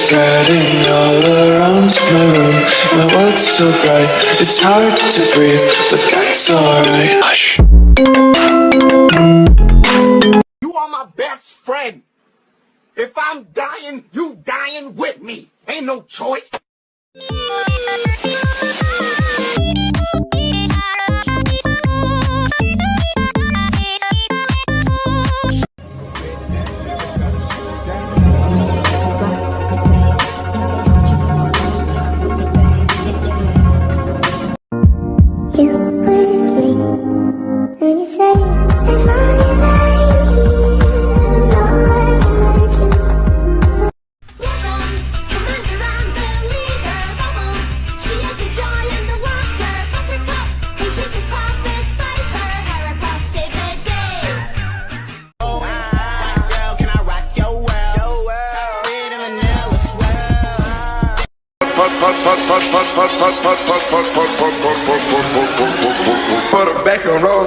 spreading all around my room. My world's so bright, it's hard to breathe, but that's alright. Hush. You are my best friend. If I'm dying, you dying with me. Ain't no choice. You with me, and you say, as long as I'm here, no one can hurt you. Listen, commander and the leader, Bubbles. She is the joy and the laughter. Buttercup, and she's the toughest fighter. Powerpuff save the day. Oh, white girl, can I rock your world? Chocolate and vanilla swirl. Put her back and roll.